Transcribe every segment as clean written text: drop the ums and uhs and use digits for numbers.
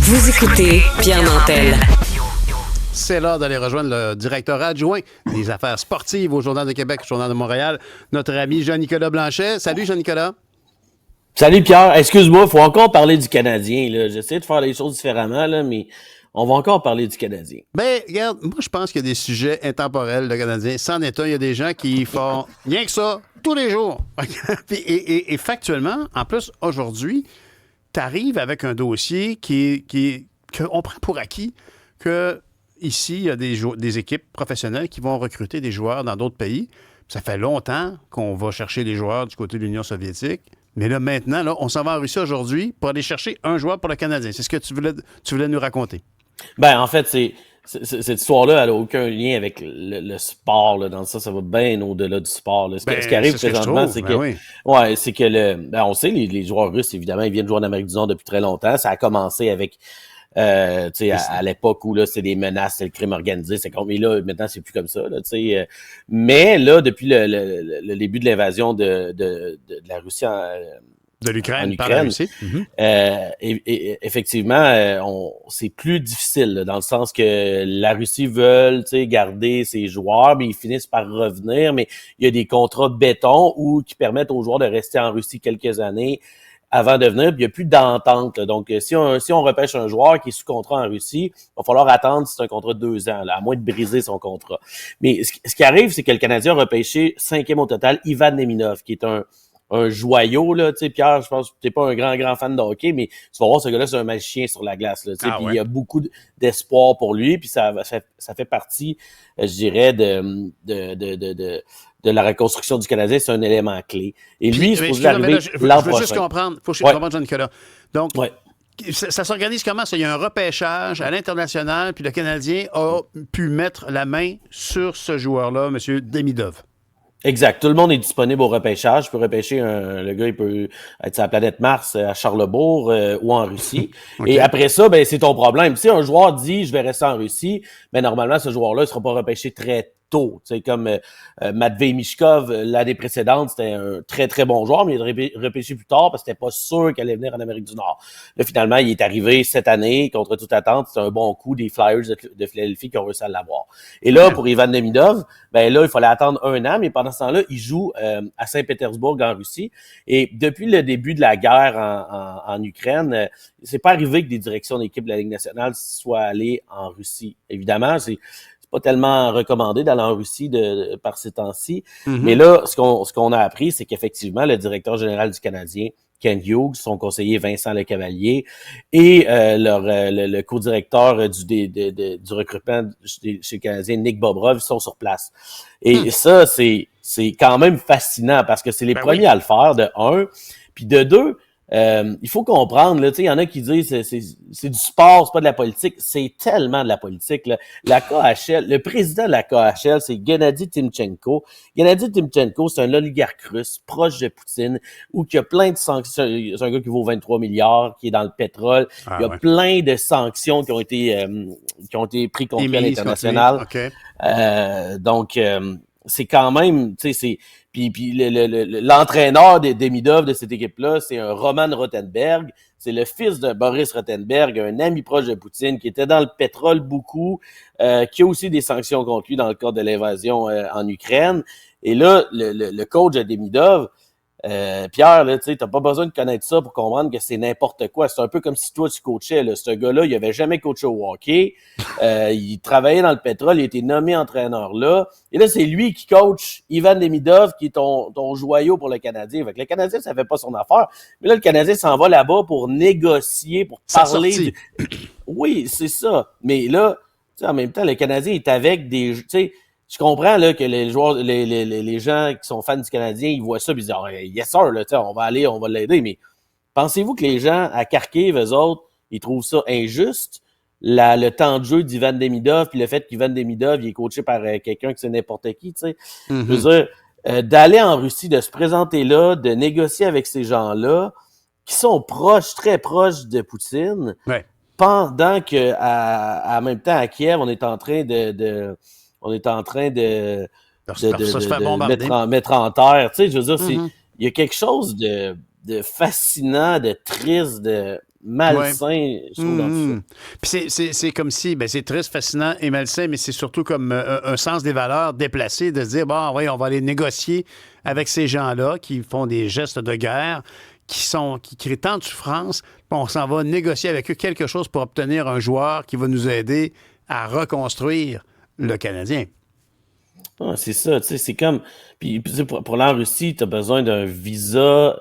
Vous écoutez Pierre Nantel. C'est l'heure d'aller rejoindre le directeur adjoint des affaires sportives au Journal de Québec, au Journal de Montréal, notre ami Jean-Nicolas Blanchet. Salut Jean-Nicolas. Salut Pierre, excuse-moi, il faut encore parler du Canadien. Là. J'essaie de faire les choses différemment, là, mais on va encore parler du Canadien. Ben, regarde, moi je pense qu'il y a des sujets intemporels, le Canadien. C'en est un, il y a des gens qui font rien que ça, tous les jours. et factuellement, en plus, aujourd'hui, tu arrives avec un dossier qu'on prend pour acquis que ici, il y a des équipes professionnelles qui vont recruter des joueurs dans d'autres pays. Ça fait longtemps qu'on va chercher les joueurs du côté de l'Union soviétique. Mais là, maintenant, là, on s'en va en Russie aujourd'hui pour aller chercher un joueur pour le Canadien. C'est ce que tu voulais nous raconter. Ben, en fait, cette histoire-là, elle n'a aucun lien avec le sport. Là. Dans ça, ça va bien au-delà du sport. Là. Ce qui arrive présentement, c'est que, c'est que on sait, les joueurs russes, évidemment, ils viennent jouer en Amérique du Nord depuis très longtemps. Ça a commencé avec à l'époque où là, c'est des menaces, c'est le crime organisé, c'est comme, mais là, maintenant, c'est plus comme ça, là, mais là, depuis le début de l'invasion de la Russie de l'Ukraine, par la Russie, effectivement, c'est plus difficile, là, dans le sens que la Russie veut garder ses joueurs, mais ils finissent par revenir, mais il y a des contrats béton qui permettent aux joueurs de rester en Russie quelques années avant de venir, puis il n'y a plus d'entente. Là. Donc, si on repêche un joueur qui est sous contrat en Russie, il va falloir attendre si c'est un contrat de 2 ans, là, à moins de briser son contrat. Mais ce qui arrive, c'est que le Canadien a repêché 5e au total, Ivan Neminov, qui est un joyau, là, tu sais, Pierre, je pense que t'es pas un grand fan de hockey, mais tu vas voir, ce gars-là, c'est un magicien sur la glace, là, tu sais, puis il y a beaucoup d'espoir pour lui, puis ça fait partie, je dirais, de la reconstruction du Canadien, c'est un élément clé. Et lui, il faut arriver l'an prochain. Je veux juste comprendre, faut que je comprenne, Jean-Nicolas. Donc, ça s'organise comment, ça? Il y a un repêchage à l'international, puis le Canadien a pu mettre la main sur ce joueur-là, M. Demidov. Exact. Tout le monde est disponible au repêchage. Tu peux repêcher le gars, il peut être sur la planète Mars à Charlesbourg ou en Russie. Okay. Et après ça, ben c'est ton problème. Si un joueur dit je vais rester en Russie, ben normalement ce joueur-là ne sera pas repêché très tôt. Tu sais, comme Matvei Michkov l'année précédente, c'était un très très bon joueur, mais il est repêché plus tard parce que c'était pas sûr qu'il allait venir en Amérique du Nord. Là, finalement, il est arrivé cette année contre toute attente. C'était un bon coup des Flyers de Philadelphie qui ont réussi à l'avoir. Et là, pour Ivan Demidov, ben là, il fallait attendre 1 an, mais pendant ce temps-là, il joue à Saint-Pétersbourg en Russie. Et depuis le début de la guerre en Ukraine, c'est pas arrivé que des directions d'équipe de la Ligue nationale soient allées en Russie. Évidemment, c'est pas tellement recommandé d'aller en Russie par ces temps-ci. Mm-hmm. Mais là, ce qu'on a appris, c'est qu'effectivement, le directeur général du Canadien, Ken Hughes, son conseiller Vincent Lecavalier et le co-directeur du recrutement chez le Canadien, Nick Bobrov, sont sur place. Et ça, c'est quand même fascinant parce que c'est les premiers à le faire, de 1. Puis de 2, il faut comprendre, là, tu sais, il y en a qui disent c'est du sport, c'est pas de la politique. C'est tellement de la politique, là. La KHL, le président de la KHL, c'est Gennady Timchenko. Gennady Timchenko, c'est un oligarque russe proche de Poutine, où il y a plein de sanctions. C'est un gars qui vaut 23 milliards, qui est dans le pétrole. Il y a plein de sanctions qui ont été prises contre lui à l'international. Okay. Donc, c'est quand même, tu sais, puis l'entraîneur des Demidov de cette équipe-là, c'est un Roman Rothenberg. C'est le fils de Boris Rothenberg, un ami proche de Poutine, qui était dans le pétrole beaucoup, qui a aussi des sanctions contre lui dans le cadre de l'invasion en Ukraine. Et là, le coach de Demidov, Pierre, là, tu sais, t'as pas besoin de connaître ça pour comprendre que c'est n'importe quoi. C'est un peu comme si toi, tu coachais, là. Ce gars-là, il avait jamais coaché au hockey. Il travaillait dans le pétrole, il a été nommé entraîneur là. Et là, c'est lui qui coach Ivan Demidov, qui est ton joyau pour le Canadien. Fait que le Canadien, ça fait pas son affaire. Mais là, le Canadien s'en va là-bas pour négocier, pour parler. Oui, c'est ça. Mais là, tu sais, en même temps, le Canadien est avec des, tu sais, je comprends là que les joueurs, les gens qui sont fans du Canadien, ils voient ça et ils disent oh, yes sir, là, on va l'aider. Mais pensez-vous que les gens à Kharkiv, eux autres, ils trouvent ça injuste, le temps de jeu d'Ivan Demidov, puis le fait qu'Ivan Demidov il est coaché par quelqu'un qui c'est n'importe qui, tu sais. Mm-hmm. Je veux dire, d'aller en Russie, de se présenter là, de négocier avec ces gens-là, qui sont proches, très proches de Poutine, pendant que en même temps à Kiev, on est en train de mettre en terre. Tu sais, je veux dire, il y a quelque chose de fascinant, de triste, malsain, je trouve, dans tout ça. Puis c'est comme si, c'est triste, fascinant et malsain, mais c'est surtout comme un sens des valeurs déplacé de se dire, bon, oui, on va aller négocier avec ces gens-là qui font des gestes de guerre, qui créent tant de souffrance, puis on s'en va négocier avec eux quelque chose pour obtenir un joueur qui va nous aider à reconstruire le Canadien. Ah, c'est ça, tu sais, c'est comme... Puis pour aller en Russie, tu as besoin d'un visa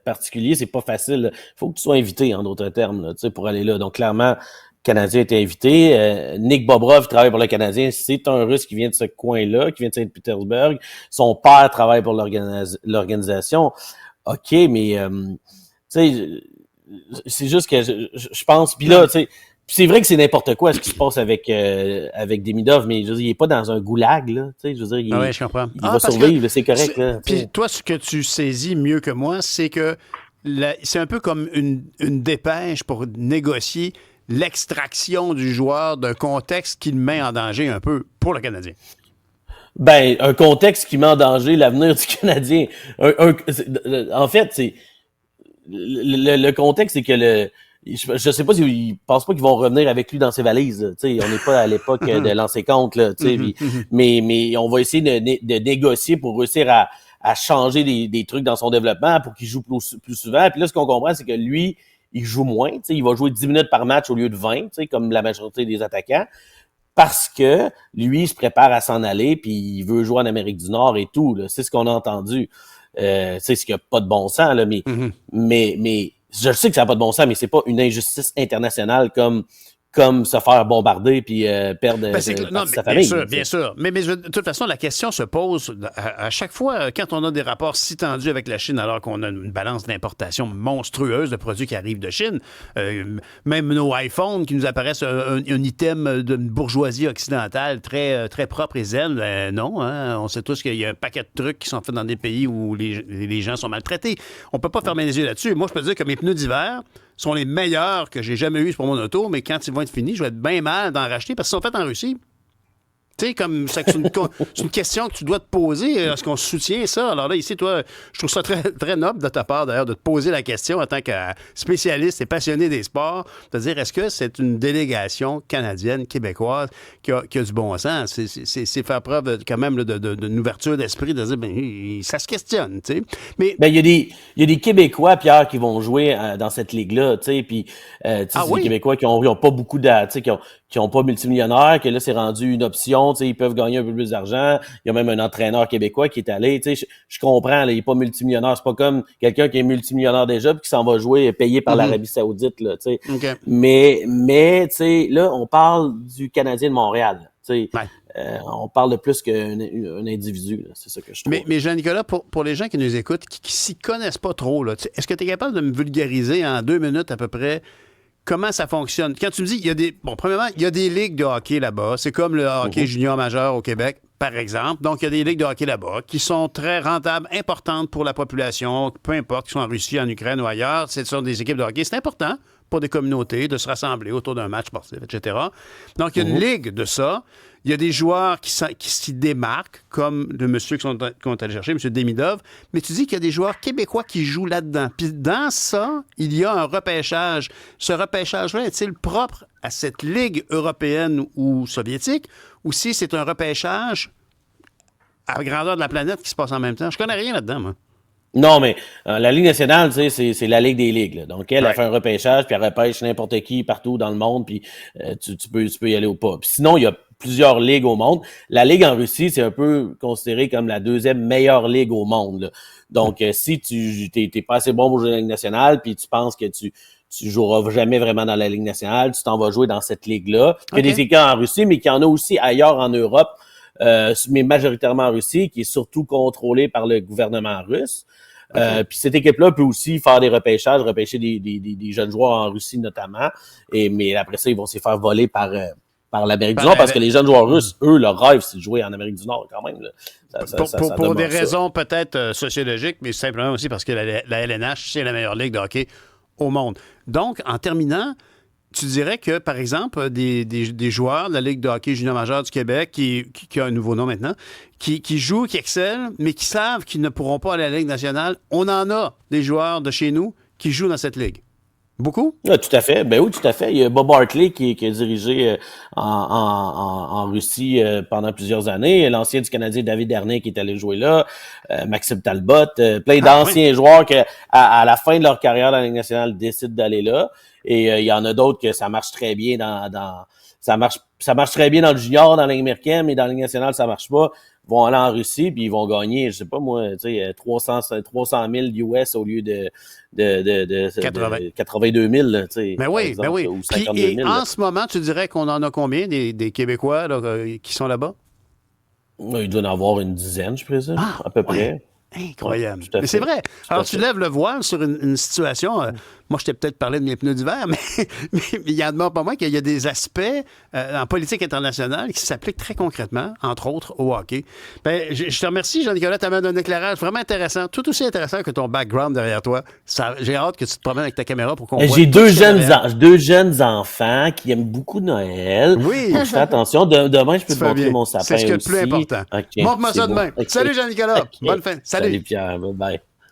particulier, c'est pas facile. Il faut que tu sois invité, en d'autres termes, là, tu sais, pour aller là. Donc, clairement, le Canadien était invité. Nick Bobrov travaille pour le Canadien. C'est un Russe qui vient de ce coin-là, qui vient de Saint-Pétersbourg. Son père travaille pour l'organisation. OK, mais, tu sais, c'est juste que je pense... Puis là, tu sais... C'est vrai que c'est n'importe quoi ce qui se passe avec Demidov, mais je veux dire, il n'est pas dans un goulag, là. Tu sais, je veux dire, je comprends. Il va survivre, c'est correct. Là, puis toi, ce que tu saisis mieux que moi, c'est que c'est un peu comme une dépêche pour négocier l'extraction du joueur d'un contexte qui le met en danger un peu pour le Canadien. Ben, un contexte qui met en danger l'avenir du Canadien. En fait, c'est le contexte, c'est que je sais pas s'ils pensent pas qu'ils vont revenir avec lui dans ses valises. Tu sais, on n'est pas à l'époque de lancer compte, là. Tu sais, mais on va essayer de négocier pour réussir à changer des trucs dans son développement pour qu'il joue plus souvent. Puis là, ce qu'on comprend, c'est que lui, il joue moins. Tu sais, il va jouer 10 minutes par match au lieu de 20, tu sais, comme la majorité des attaquants. Parce que lui, il se prépare à s'en aller, puis il veut jouer en Amérique du Nord et tout. Là. C'est ce qu'on a entendu. C'est ce qui n'a pas de bon sens, là, mais je sais que ça n'a pas de bon sens, mais c'est pas une injustice internationale comme se faire bombarder puis perdre sa famille. Bien sûr. Mais de toute façon, la question se pose à chaque fois quand on a des rapports si tendus avec la Chine, alors qu'on a une balance d'importation monstrueuse de produits qui arrivent de Chine. Même nos iPhones qui nous apparaissent un item d'une bourgeoisie occidentale très, très propre et zen. Non, hein, on sait tous qu'il y a un paquet de trucs qui sont faits dans des pays où les gens sont maltraités. On peut pas fermer les yeux là-dessus. Moi, je peux dire que mes pneus d'hiver sont les meilleurs que j'ai jamais eus pour mon auto, mais quand ils vont être finis, je vais être bien mal d'en racheter parce qu'ils sont faits en Russie. Tu sais, comme c'est une question que tu dois te poser. Est-ce qu'on soutient ça? Alors là, ici, toi, je trouve ça très, très noble de ta part, d'ailleurs, de te poser la question en tant que spécialiste et passionné des sports, de dire, est-ce que c'est une délégation canadienne, québécoise, qui a du bon sens? C'est faire preuve quand même d'une ouverture d'esprit, de dire, ça se questionne, tu sais. Mais il y a des Québécois, Pierre, qui vont jouer dans cette ligue-là, tu sais, puis c'est des Québécois qui ont pas beaucoup de, tu sais, qui ont pas multimillionnaires, que là, c'est rendu une option, tu sais, ils peuvent gagner un peu plus d'argent. Il y a même un entraîneur québécois qui est allé, tu sais, je comprends, là, il est pas multimillionnaire, c'est pas comme quelqu'un qui est multimillionnaire déjà puis qui s'en va jouer payé par l'Arabie Saoudite, là, tu sais. Okay. Mais, tu sais, là, on parle du Canadien de Montréal, tu sais. On parle de plus qu'un individu, là, c'est ça que je trouve. Mais Jean-Nicolas, pour les gens qui nous écoutent, qui s'y connaissent pas trop, là, est-ce que tu es capable de me vulgariser en 2 minutes à peu près comment ça fonctionne? Quand tu me dis, premièrement, il y a des ligues de hockey là-bas. C'est comme le hockey junior majeur au Québec, par exemple. Donc, il y a des ligues de hockey là-bas qui sont très rentables, importantes pour la population, peu importe, qu'ils sont en Russie, en Ukraine ou ailleurs. Ce sont des équipes de hockey. C'est important pour des communautés de se rassembler autour d'un match sportif, etc. Donc, il y a une ligue de ça. Il y a des joueurs qui s'y démarquent, comme le monsieur qu'on est allé chercher, M. Demidov. Mais tu dis qu'il y a des joueurs québécois qui jouent là-dedans. Puis dans ça, il y a un repêchage. Ce repêchage-là est-il propre à cette ligue européenne ou soviétique? Ou si c'est un repêchage à la grandeur de la planète qui se passe en même temps? Je connais rien là-dedans, moi. Non, mais la Ligue nationale, tu sais, c'est la Ligue des ligues. Là. Donc, elle a fait un repêchage, puis elle repêche n'importe qui partout dans le monde, puis tu peux y aller ou pas. Puis sinon, il y a plusieurs ligues au monde. La Ligue en Russie, c'est un peu considéré comme la 2e meilleure ligue au monde. Là. Donc, si tu t'es pas assez bon pour jouer dans la Ligue nationale, puis tu penses que tu joueras jamais vraiment dans la Ligue nationale, tu t'en vas jouer dans cette ligue-là. Il y a des équipes en Russie, mais qu'il y en a aussi ailleurs en Europe, mais majoritairement en Russie, qui est surtout contrôlée par le gouvernement russe. Puis cette équipe-là peut aussi faire des repêchages, repêcher des jeunes joueurs en Russie notamment. Mais après ça, ils vont se faire voler par l'Amérique du Nord parce que les jeunes joueurs russes, eux, leur rêve, c'est de jouer en Amérique du Nord quand même. Là. Pour des raisons peut-être sociologiques, mais simplement aussi parce que la LNH, c'est la meilleure ligue de hockey au monde. Donc, en terminant, tu dirais que, par exemple, des joueurs de la Ligue de hockey junior majeur du Québec, qui a un nouveau nom maintenant, qui jouent, qui excellent, mais qui savent qu'ils ne pourront pas aller à la Ligue nationale, on en a des joueurs de chez nous qui jouent dans cette ligue. Beaucoup? Ah, tout à fait. Ben oui, tout à fait. Il y a Bob Hartley qui a dirigé en Russie pendant plusieurs années. L'ancien du Canadien David Dernier qui est allé jouer là. Maxime Talbot. Plein d'anciens joueurs qui, à la fin de leur carrière dans la Ligue nationale, décident d'aller là. Et il y en a d'autres que ça marche très bien ça marche très bien dans le junior, dans la Ligue américaine, mais dans la Ligue nationale, ça marche pas. Ils vont aller en Russie, puis ils vont gagner, je sais pas moi, tu sais, 300 000 US au lieu de 82 000, tu sais. Ben oui, exemple, ben oui. ou Puis, 52 000. en ce moment, tu dirais qu'on en a combien des Québécois là, qui sont là-bas? Il doit en avoir une dizaine, je présume, à peu près. Incroyable. Ouais, tout à mais fait. c'est vrai. Tout Alors, à tu fait. lèves le voile sur une situation. Moi, je t'ai peut-être parlé de mes pneus d'hiver, mais il y en a pas moins qu'il y a des aspects en politique internationale qui s'appliquent très concrètement, entre autres au hockey. Ben, je te remercie, Jean-Nicolas, tu as donné un éclairage vraiment intéressant, tout aussi intéressant que ton background derrière toi. J'ai hâte que tu te promènes avec ta caméra pour qu'on voit. J'ai tout ce qu'il y a derrière. deux jeunes enfants qui aiment beaucoup Noël. Oui. Donc, je fais attention. Demain, je peux Tu te fais montrer bien. mon sapin C'est ce qui est le aussi. plus important. OK, Montre-moi c'est ça beau. demain. OK. Salut, Jean-Nicolas. OK. Bonne fin. Salut. Salut, Pierre. Bye.